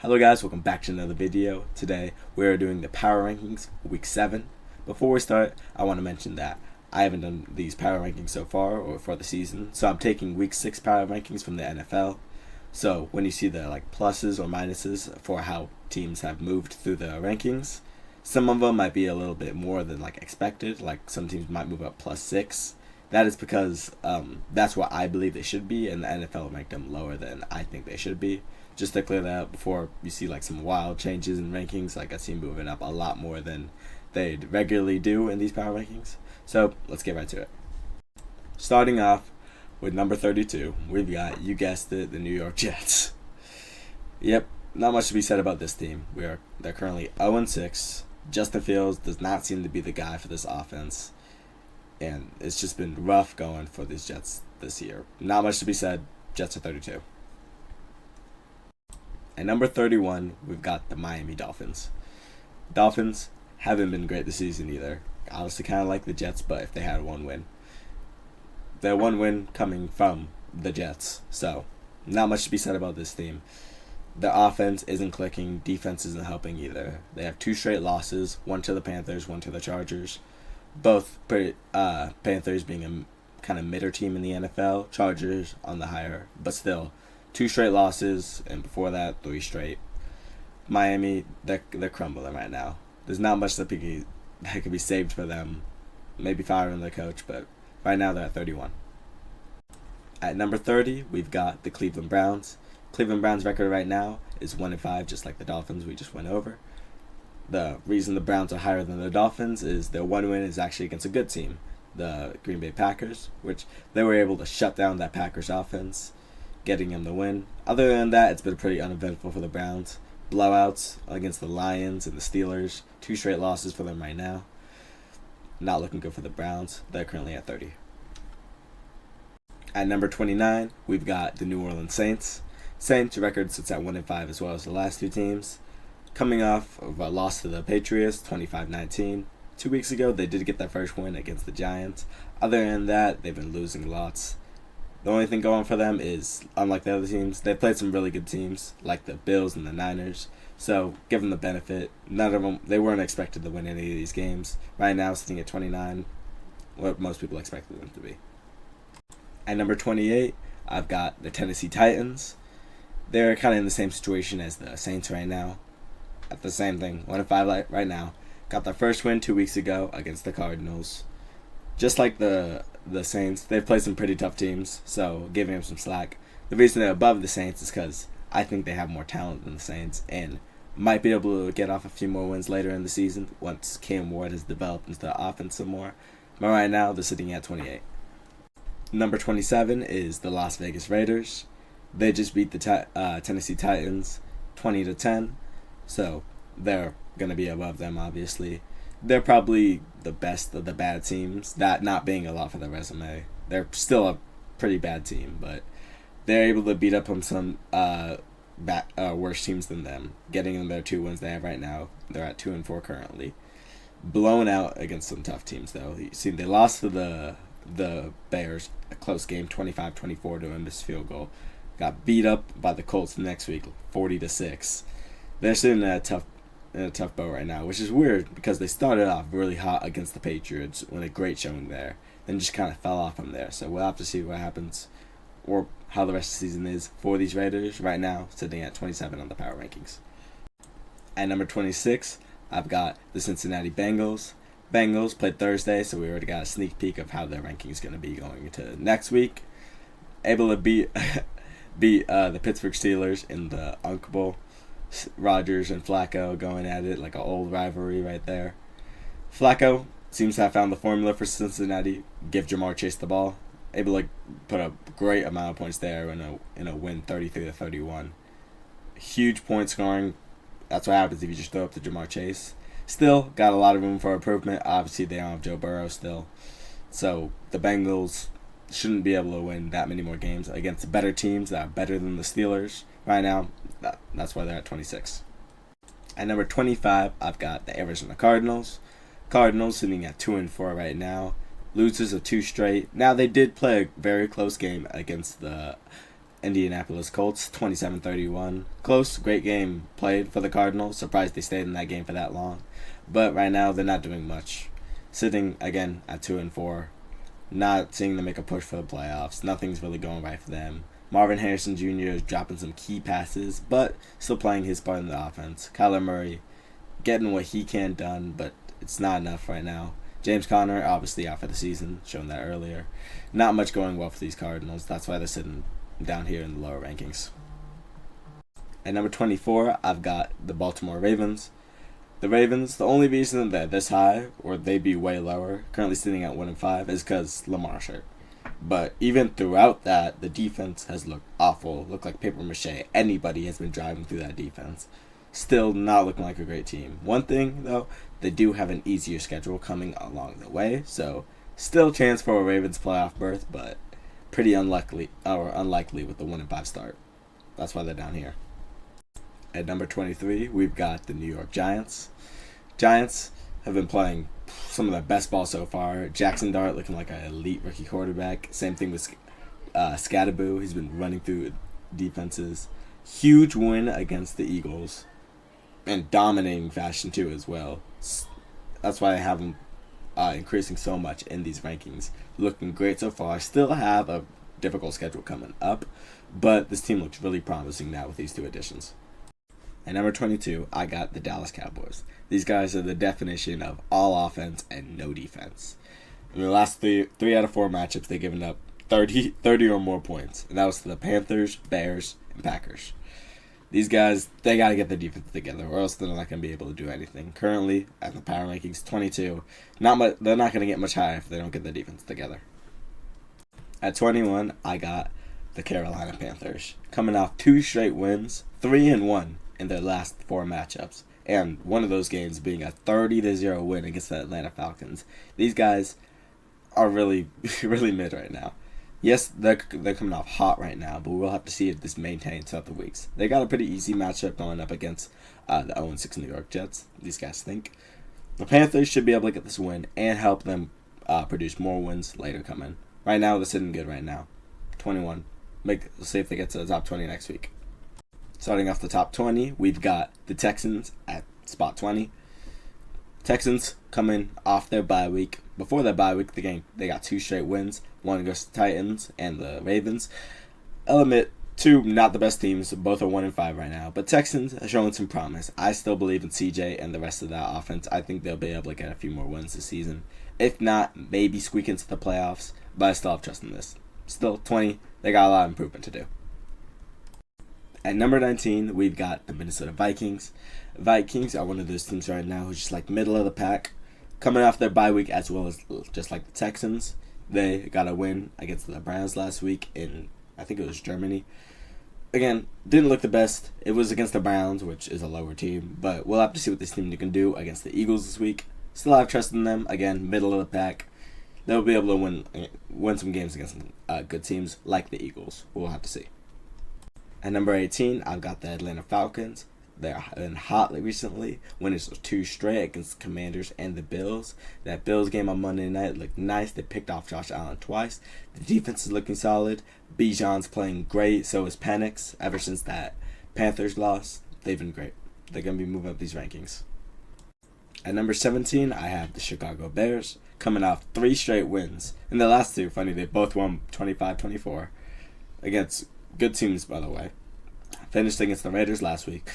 Hello guys, welcome back to another video. Today we are doing the power rankings for week 7. Before we start, I want to mention that I haven't done these power rankings so far or for the season. So I'm taking week 6 power rankings from the NFL. So when you see the pluses or minuses for how teams have moved through the rankings, some of them might be a little bit more than expected. Like some teams might move up +6. That is because that's what I believe they should be, and the NFL ranked them lower than I think they should be. Just to clear that up before you see some wild changes in rankings, I see moving up a lot more than they'd regularly do in these power rankings. So let's get right to it. Starting off with number 32, we've got, you guessed it, the New York Jets. Yep, not much to be said about this team. They're currently 0-6. Justin Fields does not seem to be the guy for this offense, and it's just been rough going for these Jets this year. Not much to be said. Jets are 32. At number 31, we've got the Miami Dolphins. Dolphins haven't been great this season either. Honestly, kind of like the Jets, but if they had one win. Their one win coming from the Jets. So, not much to be said about this team. Their offense isn't clicking. Defense isn't helping either. They have 2 straight losses. One to the Panthers, one to the Chargers. Both Panthers being a kind of midder team in the NFL. Chargers on the higher, but still 2 straight losses, and before that, 3 straight. Miami, they're crumbling right now. There's not much that could be saved for them. Maybe firing their coach, but right now they're at 31. At number 30, we've got the Cleveland Browns. Cleveland Browns' record right now is 1-5, just like the Dolphins we just went over. The reason the Browns are higher than the Dolphins is their one win is actually against a good team, the Green Bay Packers, which they were able to shut down that Packers offense, getting them the win. Other than that, it's been pretty uneventful for the Browns. Blowouts against the Lions and the Steelers. 2 straight losses for them right now. Not looking good for the Browns. They're currently at 30. At number 29, we've got the New Orleans Saints. Saints' record sits at 1-5 as well as the last 2 teams. Coming off of a loss to the Patriots, 25-19. 2 weeks ago, they did get their first win against the Giants. Other than that, they've been losing lots. The only thing going for them is, unlike the other teams, they've played some really good teams, like the Bills and the Niners. So, give them the benefit. None of them, they weren't expected to win any of these games. Right now, sitting at 29, what most people expected them to be. At number 28, I've got the Tennessee Titans. They're kind of in the same situation as the Saints right now. At the same thing, 1-5 right now. Got their first win 2 weeks ago against the Cardinals. Just like the Saints, they've played some pretty tough teams, so giving them some slack. The reason they're above the Saints is because I think they have more talent than the Saints and might be able to get off a few more wins later in the season once Cam Ward has developed into the offense some more. But right now, they're sitting at 28. Number 27 is the Las Vegas Raiders. They just beat the Tennessee Titans 20-10, so they're going to be above them, obviously. They're probably the best of the bad teams, that not being a lot for their resume. They're still a pretty bad team, but they're able to beat up on some worse teams than them, getting them their 2 wins they have right now. They're at 2-4 currently. Blown out against some tough teams, though. You see, they lost to the Bears, a close game, 25-24 to a missed field goal. Got beat up by the Colts the next week, 40-6. They're sitting in a tough boat right now, which is weird because they started off really hot against the Patriots with a great showing there, then just kind of fell off from there. So we'll have to see what happens or how the rest of the season is for these Raiders. Right now, sitting at 27 on the power rankings. At number 26, I've got the Cincinnati Bengals. Bengals played Thursday, so we already got a sneak peek of how their ranking is going to be going into next week. Able to beat the Pittsburgh Steelers in the Unk Bowl. Rodgers and Flacco going at it like an old rivalry right there. Flacco seems to have found the formula for Cincinnati. Give Jamar Chase the ball. Able to put a great amount of points there in a win 33-31. Huge point scoring. That's what happens if you just throw up to Jamar Chase. Still got a lot of room for improvement. Obviously, they don't have Joe Burrow still. So the Bengals shouldn't be able to win that many more games against better teams that are better than the Steelers. Right now, that's why they're at 26. At number 25, I've got the Arizona Cardinals. Cardinals sitting at 2-4 right now. Losers of 2 straight. Now, they did play a very close game against the Indianapolis Colts 27-31. Close, great game played for the Cardinals. Surprised they stayed in that game for that long. But right now they're not doing much. Sitting again at 2-4. Not seeing them make a push for the playoffs. Nothing's really going right for them. Marvin Harrison Jr. is dropping some key passes, but still playing his part in the offense. Kyler Murray getting what he can done, but it's not enough right now. James Conner, obviously out for the season, shown that earlier. Not much going well for these Cardinals. That's why they're sitting down here in the lower rankings. At number 24, I've got the Baltimore Ravens. The Ravens, the only reason they're this high, or they'd be way lower, currently sitting at 1-5, is because Lamar's hurt. But even throughout that, the defense has looked awful. Looked like paper mache. Anybody has been driving through that defense. Still not looking like a great team. One thing, though, they do have an easier schedule coming along the way. So, still chance for a Ravens playoff berth, but pretty unlikely with the 1-5 start. That's why they're down here. At number 23, we've got the New York Giants. Giants have been playing some of their best ball so far. Jackson Dart looking like an elite rookie quarterback. Same thing with Scadaboo. He's been running through defenses. Huge win against the Eagles. And dominating fashion too as well. That's why I have him increasing so much in these rankings. Looking great so far. Still have a difficult schedule coming up. But this team looks really promising now with these two additions. At number 22, I got the Dallas Cowboys. These guys are the definition of all offense and no defense. In the last three out of 4 matchups, they've given up 30 or more points. And that was to the Panthers, Bears, and Packers. These guys, they got to get their defense together, or else they're not going to be able to do anything. Currently, at the power rankings, 22. They're not going to get much higher if they don't get their defense together. At 21, I got the Carolina Panthers. Coming off 2 straight wins, 3-1 in their last 4 matchups. And one of those games being a 30-0 win against the Atlanta Falcons. These guys are really, really mid right now. Yes, they're coming off hot right now, but we'll have to see if this maintains throughout the weeks. They got a pretty easy matchup going up against the 0-6 New York Jets, these guys think. The Panthers should be able to get this win and help them produce more wins later coming. Right now, they're sitting good right now. 21. Let's see if they get to the top 20 next week. Starting off the top 20, we've got the Texans at spot 20. Texans coming off their bye week. Before their bye week, they got 2 straight wins. One against the Titans and the Ravens. I'll admit, 2 not the best teams. Both are 1-5 right now. But Texans are showing some promise. I still believe in CJ and the rest of that offense. I think they'll be able to get a few more wins this season. If not, maybe squeak into the playoffs. But I still have trust in this. Still, 20, they got a lot of improvement to do. At number 19, we've got the Minnesota Vikings. Vikings are one of those teams right now who's just like middle of the pack. Coming off their bye week as well as just like the Texans. They got a win against the Browns last week in, I think it was Germany. Again, didn't look the best. It was against the Browns, which is a lower team. But we'll have to see what this team can do against the Eagles this week. Still have trust in them. Again, middle of the pack. They'll be able to win some games against good teams like the Eagles. We'll have to see. At number 18, I've got the Atlanta Falcons. They're been hot recently, winning 2 straight against the Commanders and the Bills. That Bills game on Monday night looked nice. They picked off Josh Allen twice. The defense is looking solid. Bijan's playing great. So is Penix. Ever since that Panthers loss, they've been great. They're going to be moving up these rankings. At number 17, I have the Chicago Bears, coming off 3 straight wins. And the last 2, funny, they both won 25-24 against good teams, by the way. Finished against the Raiders last week.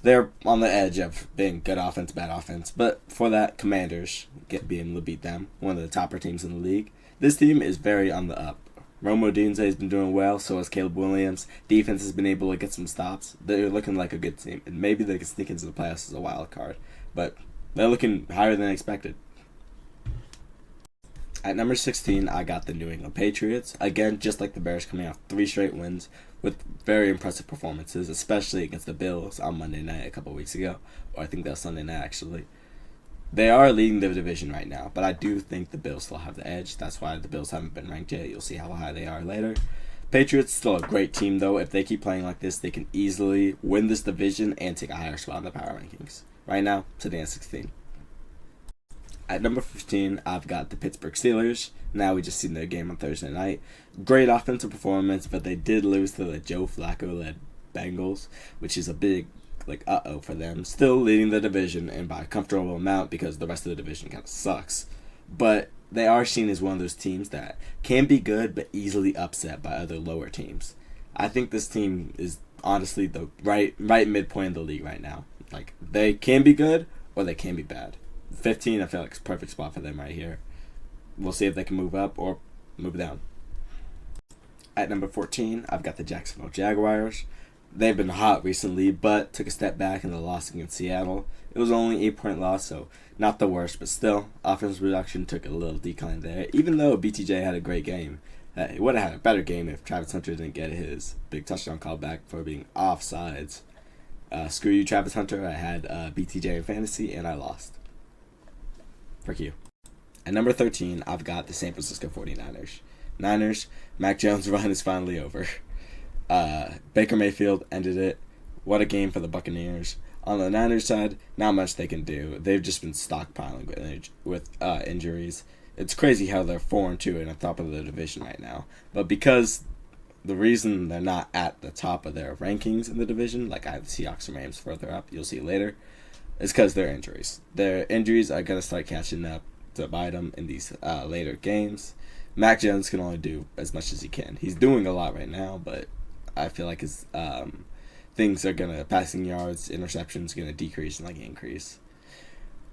They're on the edge of being good offense, bad offense. But for that, Commanders being able to beat them, one of the topper teams in the league. This team is very on the up. Rome Odunze has been doing well, so has Caleb Williams. Defense has been able to get some stops. They're looking like a good team. And maybe they can sneak into the playoffs as a wild card. But they're looking higher than expected. At number 16, I got the New England Patriots. Again, just like the Bears, coming off 3 straight wins with very impressive performances, especially against the Bills on Monday night a couple weeks ago. Or I think that was Sunday night, actually. They are leading the division right now, but I do think the Bills still have the edge. That's why the Bills haven't been ranked yet. You'll see how high they are later. Patriots still a great team, though. If they keep playing like this, they can easily win this division and take a higher spot in the power rankings. Right now, sitting at 16. At number 15, I've got the Pittsburgh Steelers. Now we just seen their game on Thursday night. Great offensive performance, but they did lose to the Joe Flacco-led Bengals, which is a big, uh-oh for them. Still leading the division, and by a comfortable amount because the rest of the division kind of sucks. But they are seen as one of those teams that can be good, but easily upset by other lower teams. I think this team is honestly the right midpoint of the league right now. They can be good, or they can be bad. 15, I feel like, is a perfect spot for them right here. We'll see if they can move up or move down. At number 14, I've got the Jacksonville Jaguars. They've been hot recently, but took a step back in the loss against Seattle. It was only an 8-point loss, so not the worst, but still, offensive production took a little decline there. Even though BTJ had a great game, he would have had a better game if Travis Hunter didn't get his big touchdown call back for being offsides. Screw you, Travis Hunter. I had BTJ in fantasy, and I lost. Frick you. At number 13, I've got the San Francisco 49ers. Niners, Mac Jones' run is finally over. Baker Mayfield ended it. What a game for the Buccaneers. On the Niners side, not much they can do. They've just been stockpiling with injuries. It's crazy how they're 4-2 and on top of the division right now. But because the reason they're not at the top of their rankings in the division, like I have the Seahawks and Rams further up, you'll see later, is because their injuries. Their injuries are going to start catching up to bite them in these later games. Mac Jones can only do as much as he can. He's doing a lot right now, but I feel like his things are going to, passing yards, interceptions, going to decrease and increase.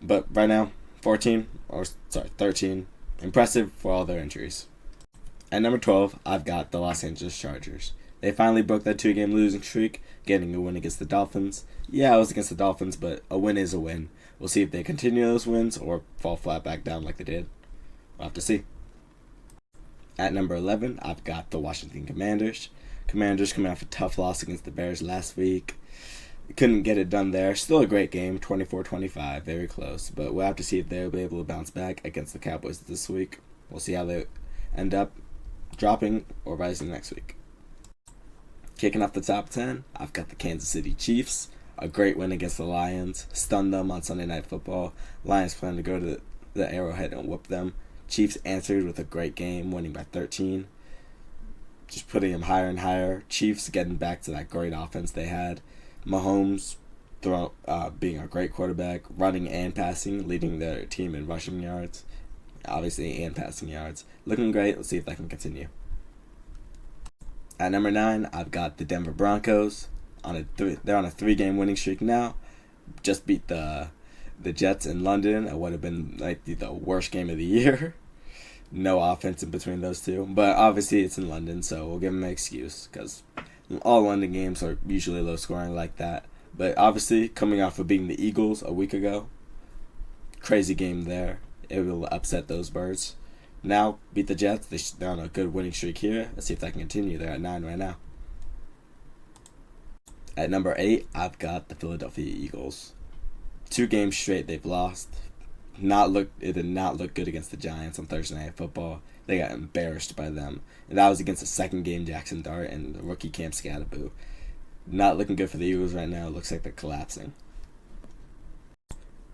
But right now, 13, impressive for all their injuries. At number 12, I've got the Los Angeles Chargers. They finally broke that 2-game losing streak, getting a win against the Dolphins. Yeah, it was against the Dolphins, but a win is a win. We'll see if they continue those wins or fall flat back down like they did. We'll have to see. At number 11, I've got the Washington Commanders. Commanders coming off a tough loss against the Bears last week. Couldn't get it done there. Still a great game, 24-25, very close. But we'll have to see if they'll be able to bounce back against the Cowboys this week. We'll see how they end up dropping or rising next week. Kicking off the top 10, I've got the Kansas City Chiefs. A great win against the Lions. Stunned them on Sunday Night Football. Lions plan to go to the Arrowhead and whoop them. Chiefs answered with a great game, winning by 13. Just putting them higher and higher. Chiefs getting back to that great offense they had. Mahomes being a great quarterback, running and passing, leading their team in rushing yards, obviously, and passing yards. Looking great. Let's see if that can continue. At number 9, I've got the Denver Broncos. They're on a 3-game winning streak now. Just beat the Jets in London. It would have been the worst game of the year. No offense in between those two. But obviously it's in London, so we'll give them an excuse because all London games are usually low scoring like that. But obviously, coming off of beating the Eagles a week ago, crazy game there. It will upset those birds. Now, beat the Jets. They're on a good winning streak here. Let's see if that can continue. They're at 9 right now. At number 8, I've got the Philadelphia Eagles. 2 games straight they've lost. It did not look good against the Giants on Thursday Night Football. They got embarrassed by them. And that was against the second game Jackson Dart and the rookie Cam Scatterboo. Not looking good for the Eagles right now. It looks like they're collapsing.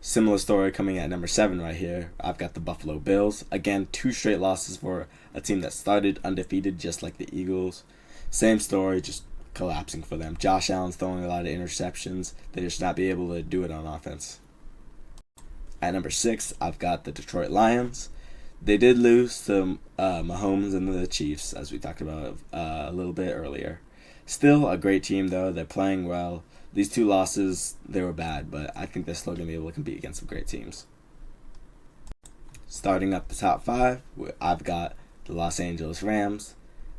Similar story coming at number 7 right here. I've got the Buffalo Bills. Again, 2 straight losses for a team that started undefeated just like the Eagles. Same story, just collapsing for them. Josh Allen's throwing a lot of interceptions. They just not be able to do it on offense. At number 6, I've got the Detroit Lions. They did lose to Mahomes and the Chiefs, as we talked about a little bit earlier. Still a great team, though. They're playing well. These 2 losses, they were bad, but I think they're still going to be able to compete against some great teams. Starting up the top 5, I've got the Los Angeles Rams.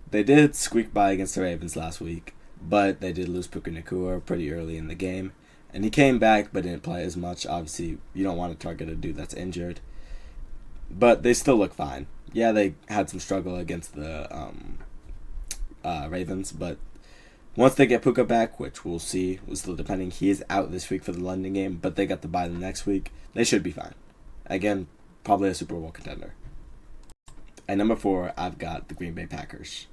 They did squeak by against the Ravens last week, but they did lose Puka Nacua pretty early in the game. And he came back, but didn't play as much. Obviously, you don't want to target a dude that's injured. But they still look fine. Yeah, they had some struggle against the Ravens, but once they get Puka back, which we'll see, we're still depending, he is out this week for the London game, but they got the bye the next week. They should be fine. Again, probably a Super Bowl contender. At number 4, I've got the Green Bay Packers.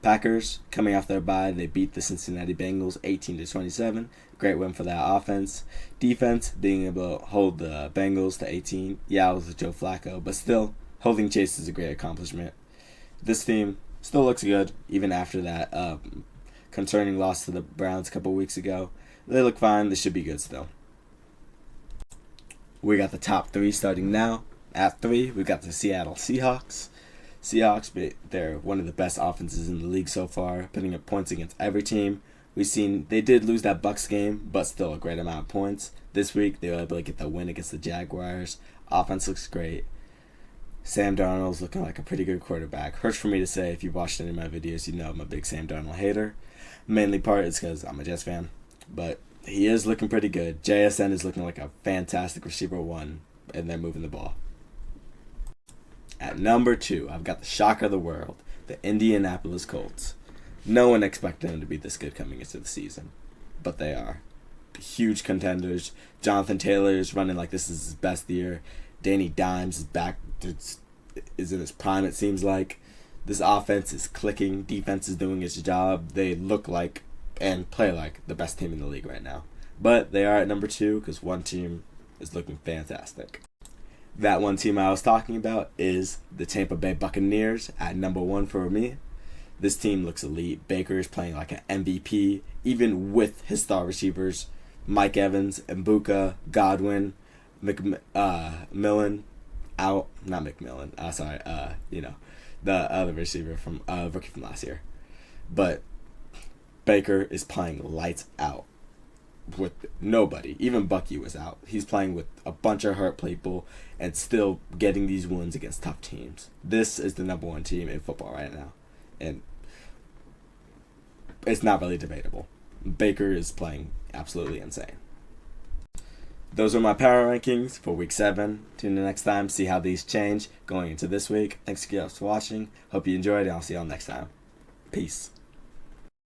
Packers, coming off their bye, they beat the Cincinnati Bengals 18-27. Great win for that offense. Defense, being able to hold the Bengals to 18. Yeah, it was Joe Flacco, but still, holding Chase is a great accomplishment. This team still looks good, even after that concerning loss to the Browns a couple weeks ago. They look fine. They should be good still. We got the top three starting now. At 3, we got the Seattle Seahawks. Seahawks, they're one of the best offenses in the league so far, putting up points against every team. We've seen they did lose that Bucs game, but still a great amount of points. This week, they were able to get the win against the Jaguars. Offense looks great. Sam Darnold's looking like a pretty good quarterback. Hurts for me to say, if you've watched any of my videos, you know I'm a big Sam Darnold hater. Mainly part is because I'm a Jets fan, but he is looking pretty good. JSN is looking like a fantastic receiver 1, and they're moving the ball. At number 2, I've got the shock of the world, the Indianapolis Colts. No one expected them to be this good coming into the season, but they are. Huge contenders. Jonathan Taylor is running like this is his best year. Danny Dimes is back. Is in his prime, it seems like. This offense is clicking. Defense is doing its job. They look like and play like the best team in the league right now. But they are at number 2 because one team is looking fantastic. That one team I was talking about is the Tampa Bay Buccaneers at number 1 for me. This team looks elite. Baker is playing like an MVP, even with his star receivers, Mike Evans, Mbuka, Godwin, McMillan, out. Not McMillan. The other receiver from rookie from last year. But Baker is playing lights out with nobody. Even Bucky was out. He's playing with a bunch of hurt people and still getting these wins against tough teams. This is the number 1 team in football right now. And it's not really debatable. Baker is playing absolutely insane. Those are my power rankings for week 7. Tune in next time, see how these change going into this week. Thanks guys for watching. Hope you enjoyed, and I'll see y'all next time. Peace.